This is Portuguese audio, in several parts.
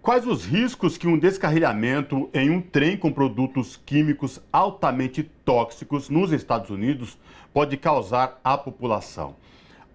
Quais os riscos que um descarrilhamento em um trem com produtos químicos altamente tóxicos nos Estados Unidos pode causar à população?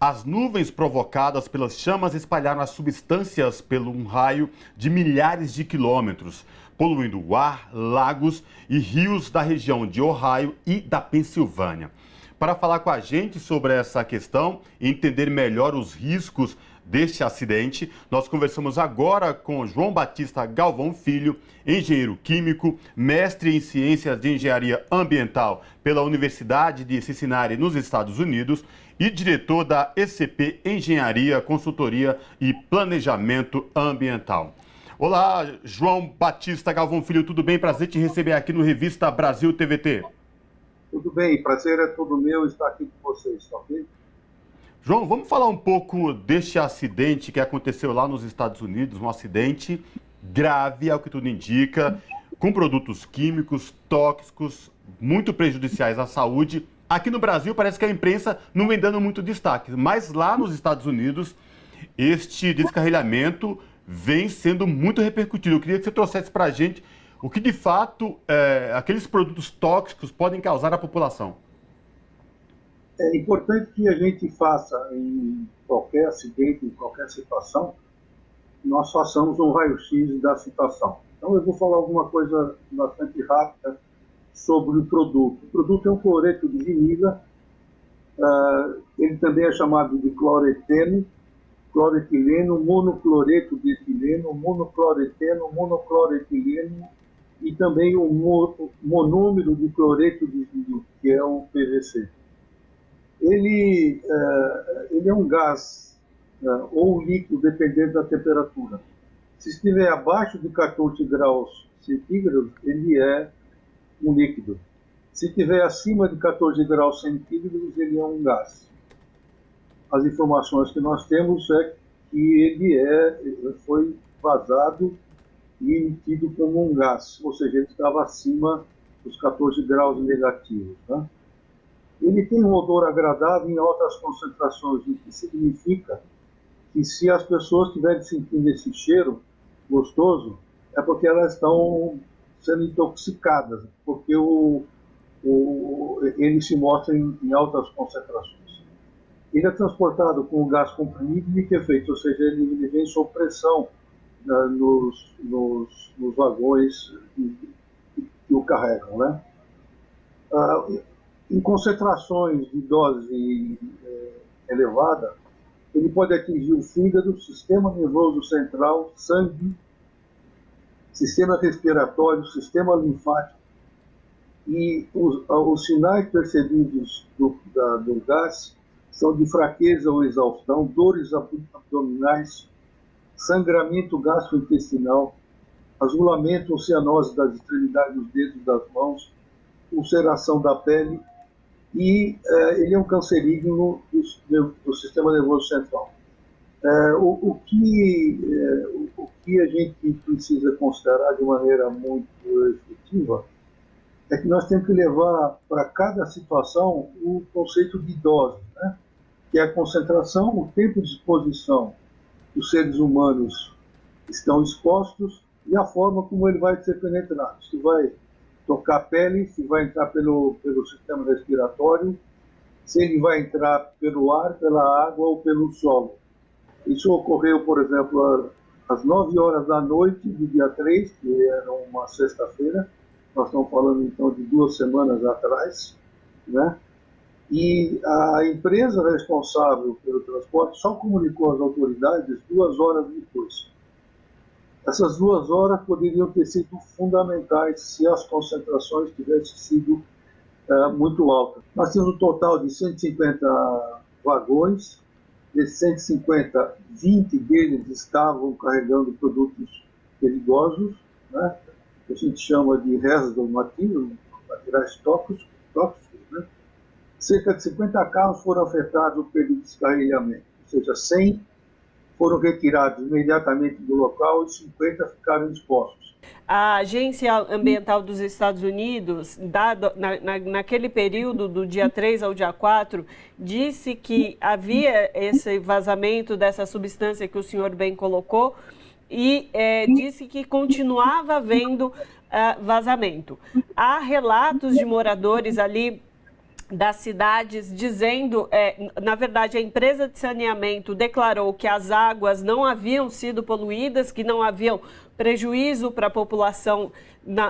As nuvens provocadas pelas chamas espalharam as substâncias pelo um raio de milhares de quilômetros, poluindo o ar, lagos e rios da região de Ohio e da Pensilvânia. Para falar com a gente sobre essa questão e entender melhor os riscos deste acidente, nós conversamos agora com João Batista Galvão Filho, engenheiro químico, mestre em ciências de engenharia ambiental pela Universidade de Cincinnati, nos Estados Unidos, e diretor da ECP Engenharia, Consultoria e Planejamento Ambiental. Olá, João Batista Galvão Filho, tudo bem? Prazer te receber aqui no Revista Brasil TVT. Tudo bem, prazer é todo meu estar aqui com vocês, tá ok? João, vamos falar um pouco deste acidente que aconteceu lá nos Estados Unidos, um acidente grave, ao que tudo indica, com produtos químicos, tóxicos, muito prejudiciais à saúde. Aqui no Brasil parece que a imprensa não vem dando muito destaque, mas lá nos Estados Unidos este descarrilhamento vem sendo muito repercutido. Eu queria que você trouxesse para a gente o que de fato aqueles produtos tóxicos podem causar à população. É importante que a gente faça em qualquer acidente, em qualquer situação, nós façamos um raio-x da situação. Então eu vou falar alguma coisa bastante rápida sobre o produto. O produto é um cloreto de vinila, ele também é chamado de cloreteno, cloretileno, monocloreto de etileno, monocloreteno, monocloretileno e também o monômero de cloreto de vinil, que é o PVC. Ele é um gás ou líquido, dependendo da temperatura. Se estiver abaixo de 14 graus centígrados, ele é um líquido. Se estiver acima de 14 graus centígrados, ele é um gás. As informações que nós temos é que ele foi vazado e emitido como um gás, ou seja, ele estava acima dos 14 graus negativos. Tá? Ele tem um odor agradável em altas concentrações, o que significa que se as pessoas estiverem sentindo esse cheiro gostoso, é porque elas estão sendo intoxicadas, porque ele se mostra em altas concentrações. Ele é transportado com gás comprimido e liquefeito, ou seja, ele vem sob pressão nos vagões que o carregam, né? Em concentrações de dose elevada, ele pode atingir o fígado, sistema nervoso central, sangue, sistema respiratório, sistema linfático. E os sinais percebidos do gás são de fraqueza ou exaustão, dores abdominais, sangramento gastrointestinal, azulamento ou cianose das extremidades dos dedos das mãos, ulceração da pele, e ele é um cancerígeno do sistema nervoso central. O que a gente precisa considerar de maneira muito efetiva é que nós temos que levar para cada situação o conceito de dose, né? Que é a concentração, o tempo de exposição que os seres humanos estão expostos e a forma como ele vai ser penetrado. Se vai tocar a pele, se vai entrar pelo sistema respiratório, se ele vai entrar pelo ar, pela água ou pelo solo. Isso ocorreu, por exemplo, às 9 horas da noite do dia 3, que era uma sexta-feira. Nós estamos falando, então, de 2 semanas atrás, né? E a empresa responsável pelo transporte só comunicou às autoridades 2 horas depois. Essas 2 horas poderiam ter sido fundamentais se as concentrações tivessem sido muito altas. Nós temos um total de 150 vagões. Desses 150, 20 deles estavam carregando produtos perigosos, né? Que a gente chama de residual material, materiais tóxicos, né? Cerca de 50 carros foram afetados pelo descarrilhamento, ou seja, 100 foram retirados imediatamente do local e 50 ficaram expostos. A Agência Ambiental dos Estados Unidos, naquele período do dia 3 ao dia 4, disse que havia esse vazamento dessa substância que o senhor bem colocou e disse que continuava havendo vazamento. Há relatos de moradores ali das cidades dizendo, na verdade, a empresa de saneamento declarou que as águas não haviam sido poluídas, que não haviam prejuízo para a população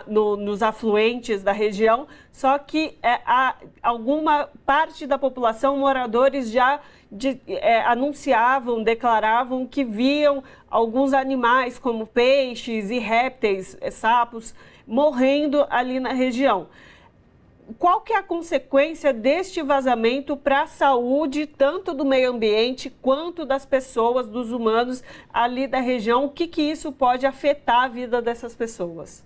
nos afluentes da região, só que alguma parte da população, moradores já anunciavam, declaravam que viam alguns animais como peixes e répteis, sapos, morrendo ali na região. Qual que é a consequência deste vazamento para a saúde, tanto do meio ambiente quanto das pessoas, dos humanos ali da região? O que isso pode afetar a vida dessas pessoas?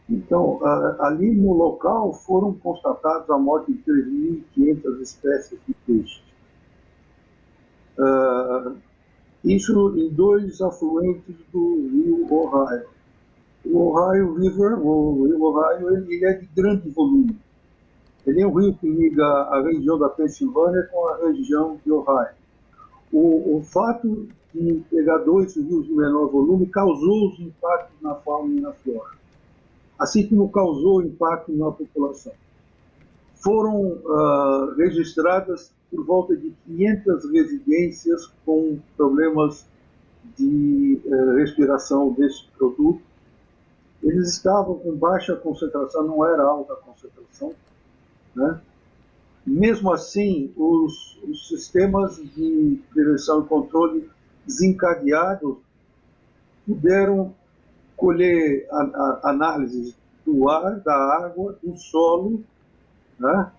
Então, ali no local foram constatados a morte de 3.500 espécies de peixes. Isso em 2 afluentes do rio Ohio. O Ohio River, o rio Ohio, ele é de grande volume. Ele é um rio que liga a região da Pensilvânia com a região de Ohio. O fato de pegar 2 rios de menor volume causou os impactos na fauna e na flora, assim como causou impacto na população. Foram registradas por volta de 500 residências com problemas de respiração desse produto. Eles estavam com baixa concentração, não era alta concentração, né? Mesmo assim, os sistemas de prevenção e controle desencadeados puderam colher análises do ar, da água, do solo, né?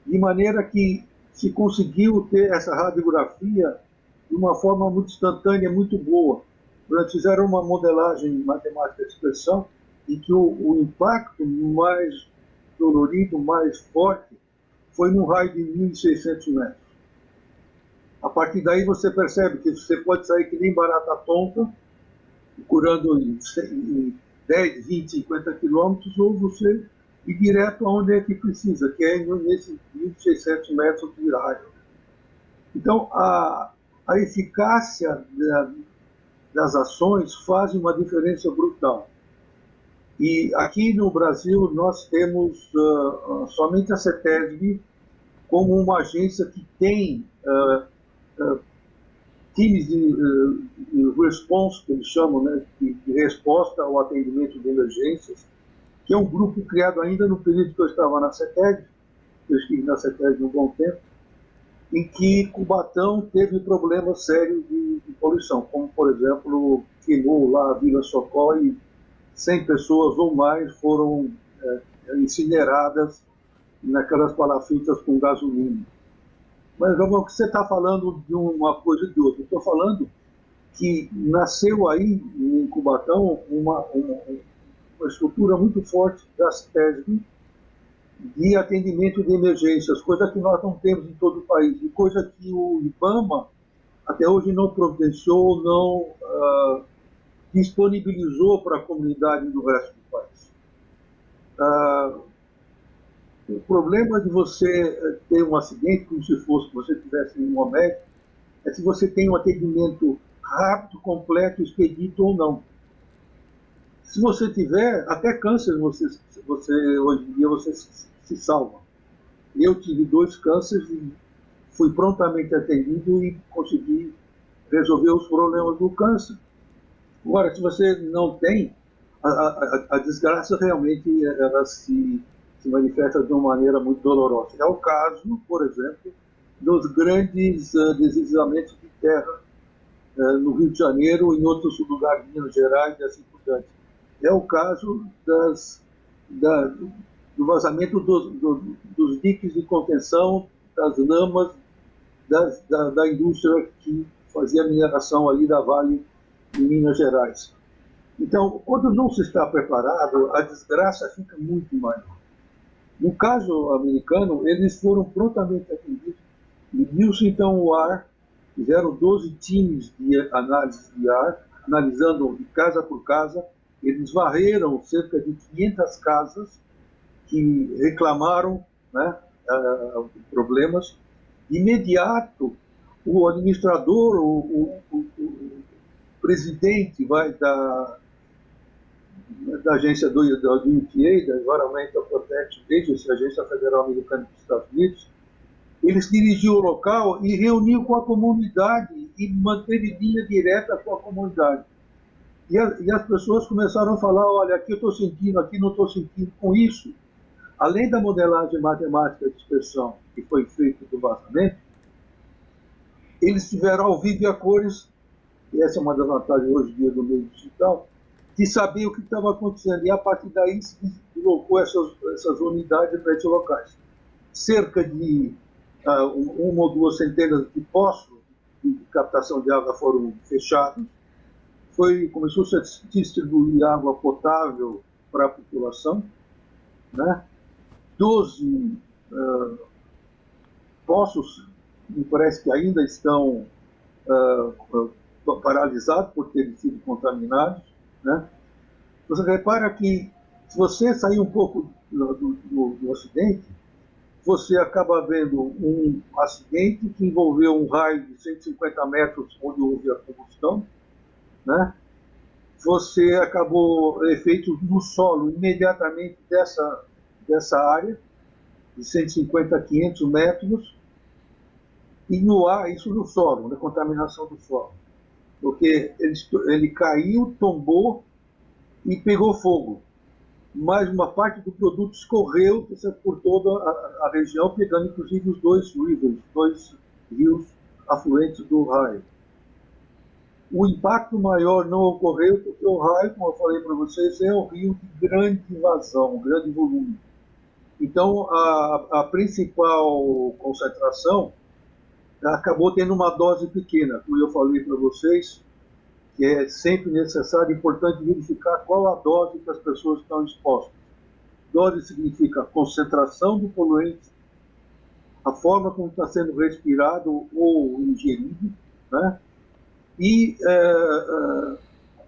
De maneira que se conseguiu ter essa radiografia de uma forma muito instantânea, muito boa. Eles fizeram uma modelagem matemática de expressão em que o impacto mais dolorido, mais forte, foi num raio de 1.600 metros. A partir daí você percebe que você pode sair que nem barata tonta, curando em 10, 20, 50 quilômetros, ou você ir direto aonde é que precisa, que é nesses 1.600 metros de raio. Então, a eficácia das ações faz uma diferença brutal. E aqui no Brasil nós temos somente a CETESB como uma agência que tem times de response, que eles chamam, né, de resposta ao atendimento de emergências, que é um grupo criado ainda no período que eu estava na CETESB, eu estive na CETESB um bom tempo, em que Cubatão teve problemas sérios de poluição, como, por exemplo, queimou lá a Vila Socó e 100 pessoas ou mais foram incineradas naquelas palafitas com gasolina. Mas, Ramon, que você está falando de uma coisa e de outra. Eu estou falando que nasceu aí, em Cubatão, uma estrutura muito forte da CETESB de atendimento de emergências, coisa que nós não temos em todo o país, e coisa que o IBAMA até hoje não providenciou, não disponibilizou para a comunidade do resto do país. O problema de você ter um acidente, como se fosse que você tivesse em uma médica, é se você tem um atendimento rápido, completo, expedito ou não. Se você tiver, até câncer hoje em dia você se salva. Eu tive 2 cânceres e fui prontamente atendido e consegui resolver os problemas do câncer. Agora, se você não tem, a desgraça realmente ela se manifesta de uma maneira muito dolorosa. É o caso, por exemplo, dos grandes deslizamentos de terra no Rio de Janeiro e em outros lugares de Minas Gerais e assim por diante. É o caso do vazamento dos diques de contenção, das lamas da indústria que fazia mineração ali da Vale em Minas Gerais. Então, quando não se está preparado, a desgraça fica muito maior. No caso americano, eles foram prontamente atendidos, mediu-se então o ar, fizeram 12 times de análise de ar, analisando de casa por casa, eles varreram cerca de 500 casas que reclamaram, né, problemas. De imediato, o administrador, presidente da agência do EPA, da Environmental Protection Agency, Agência Federal Americana dos Estados Unidos, ele se dirigiu ao local e reuniu com a comunidade e manteve linha direta com a comunidade. E as pessoas começaram a falar, olha, aqui eu estou sentindo, aqui não estou sentindo. Com isso, além da modelagem matemática de dispersão que foi feita do vazamento, eles tiveram ao vivo e a cores, e essa é uma das vantagens hoje em dia do meio digital, de saber o que estava acontecendo. E a partir daí se deslocou essas unidades para esses locais. Cerca de uma ou duas centenas de poços de captação de água foram fechados. Começou a se distribuir água potável para a população, né? 12 poços, me parece que ainda estão paralisados por terem sido contaminados, né? Você repara que, se você sair um pouco do acidente, você acaba vendo um acidente que envolveu um raio de 150 metros onde houve a combustão, né? Você acabou efeitos no solo imediatamente dessa área, de 150 a 500 metros, e no ar, isso no solo, na contaminação do solo. Porque ele caiu, tombou e pegou fogo. Mas uma parte do produto escorreu por toda a região, pegando inclusive os dois rios afluentes do raio. O impacto maior não ocorreu porque o raio, como eu falei para vocês, é um rio de grande vazão, grande volume. Então, a principal concentração acabou tendo uma dose pequena, como eu falei para vocês, que é sempre necessário e importante verificar qual a dose que as pessoas estão expostas. Dose significa a concentração do poluente, a forma como está sendo respirado ou ingerido, né? E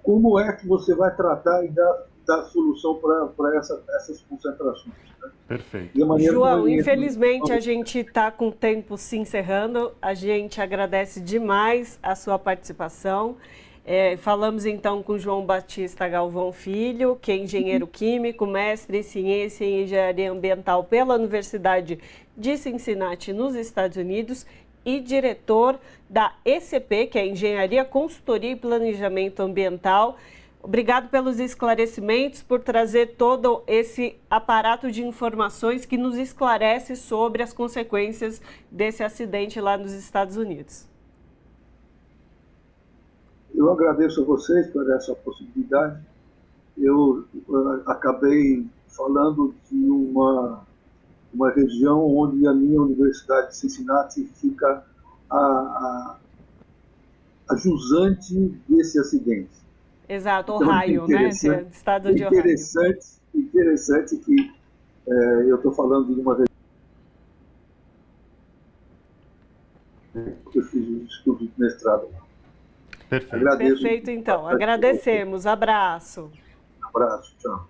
como é que você vai tratar e dar solução para essas concentrações. Né? Perfeito. João, infelizmente a gente está com o tempo se encerrando. A gente agradece demais a sua participação. Falamos então com João Batista Galvão Filho, que é engenheiro químico, mestre em ciência e engenharia ambiental pela Universidade de Cincinnati, nos Estados Unidos, e diretor da ECP, que é Engenharia, Consultoria e Planejamento Ambiental. Obrigado pelos esclarecimentos, por trazer todo esse aparato de informações que nos esclarece sobre as consequências desse acidente lá nos Estados Unidos. Eu agradeço a vocês por essa possibilidade. Eu acabei falando de uma região onde a minha Universidade de Cincinnati fica a jusante desse acidente. Exato, Ohio, né? Estado de Ohio. Interessante que eu estou falando de uma região que eu fiz um estudo de mestrado lá. Perfeito. Agradeço. Perfeito, então. Agradecemos. Abraço. Abraço, tchau.